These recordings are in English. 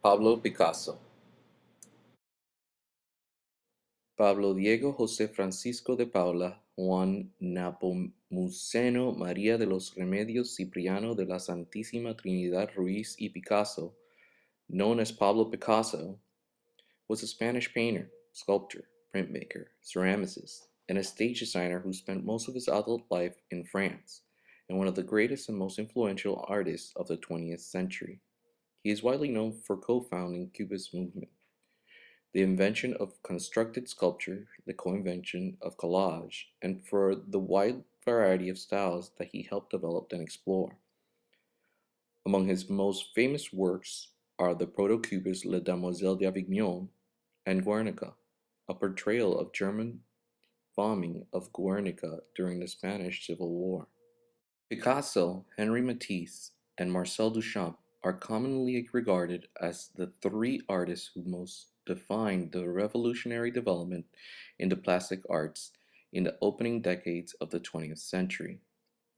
Pablo Picasso. Pablo Diego José Francisco de Paula, Juan Nepomuceno María de los Remedios Cipriano de la Santísima Trinidad Ruiz y Picasso, known as Pablo Picasso, was a Spanish painter, sculptor, printmaker, ceramicist, and a stage designer who spent most of his adult life in France, and one of the greatest and most influential artists of the 20th century. He is widely known for co-founding Cubist movement, the invention of constructed sculpture, the co-invention of collage, and for the wide variety of styles that he helped develop and explore. Among his most famous works are the proto-Cubist Les Demoiselles d'Avignon and Guernica, a portrayal of German bombing of Guernica during the Spanish Civil War. Picasso, Henri Matisse, and Marcel Duchamp are commonly regarded as the three artists who most defined the revolutionary development in the plastic arts in the opening decades of the 20th century,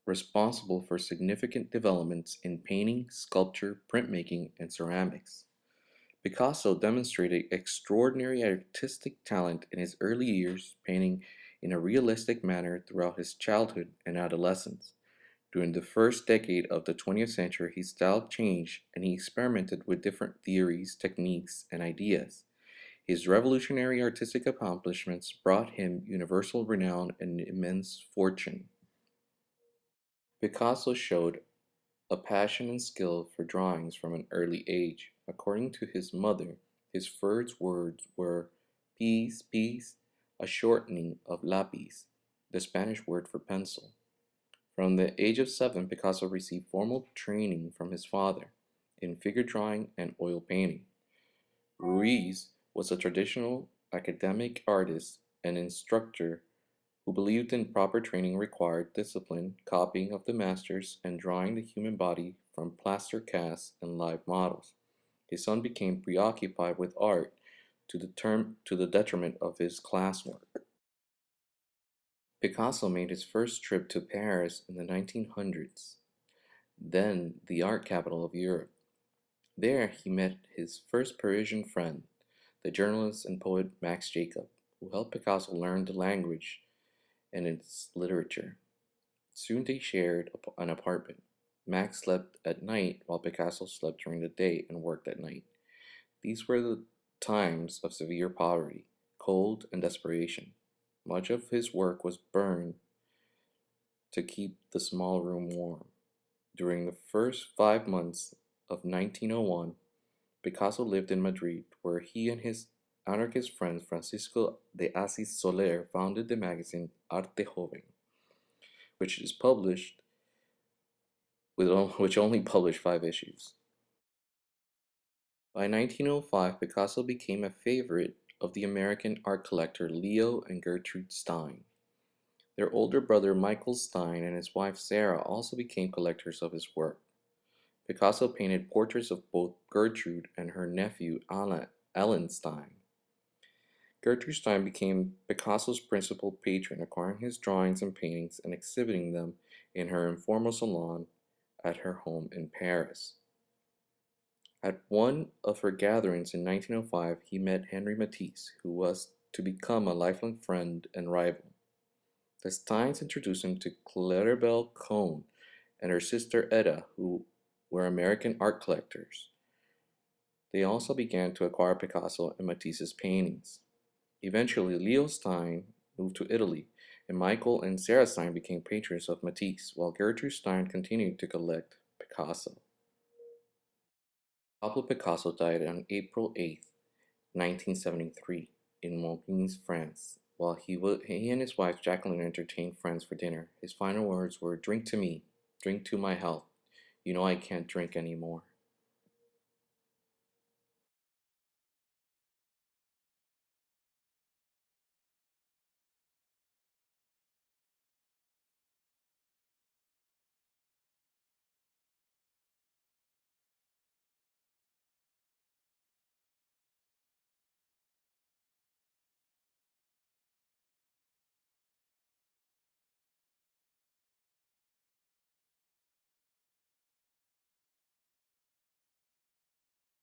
responsible for significant developments in painting, sculpture, printmaking, and ceramics. Picasso demonstrated extraordinary artistic talent in his early years, painting in a realistic manner throughout his childhood and adolescence. During the first decade of the 20th century, his style changed and he experimented with different theories, techniques, and ideas. His revolutionary artistic accomplishments brought him universal renown and immense fortune. Picasso showed a passion and skill for drawings from an early age. According to his mother, his first words were pis, a shortening of lápiz, the Spanish word for pencil. From the age of 7, Picasso received formal training from his father in figure drawing and oil painting. Ruiz was a traditional academic artist and instructor who believed in proper training required discipline, copying of the masters, and drawing the human body from plaster casts and live models. His son became preoccupied with art to the detriment of his classwork. Picasso made his first trip to Paris in the 1900s, then the art capital of Europe. There he met his first Parisian friend, the journalist and poet Max Jacob, who helped Picasso learn the language and its literature. Soon they shared an apartment. Max slept at night while Picasso slept during the day and worked at night. These were the times of severe poverty, cold, and desperation. Much of his work was burned to keep the small room warm. During the first 5 months of 1901, Picasso lived in Madrid, where he and his anarchist friend Francisco de Assis Soler founded the magazine Arte Joven, which only published 5 issues. By 1905, Picasso became a favorite of the American art collector Leo and Gertrude Stein. Their older brother Michael Stein and his wife Sarah also became collectors of his work. Picasso painted portraits of both Gertrude and her nephew Alan Stein. Gertrude Stein became Picasso's principal patron, acquiring his drawings and paintings and exhibiting them in her informal salon at her home in Paris. At one of her gatherings in 1905, he met Henri Matisse, who was to become a lifelong friend and rival. The Steins introduced him to Claribel Cohn and her sister Etta, who were American art collectors. They also began to acquire Picasso and Matisse's paintings. Eventually, Leo Stein moved to Italy, and Michael and Sarah Stein became patrons of Matisse, while Gertrude Stein continued to collect Picasso. Pablo Picasso died on April 8, 1973, in Morgins, France. While he and his wife Jacqueline entertained friends for dinner, his final words were, "Drink to me, drink to my health. You know I can't drink anymore."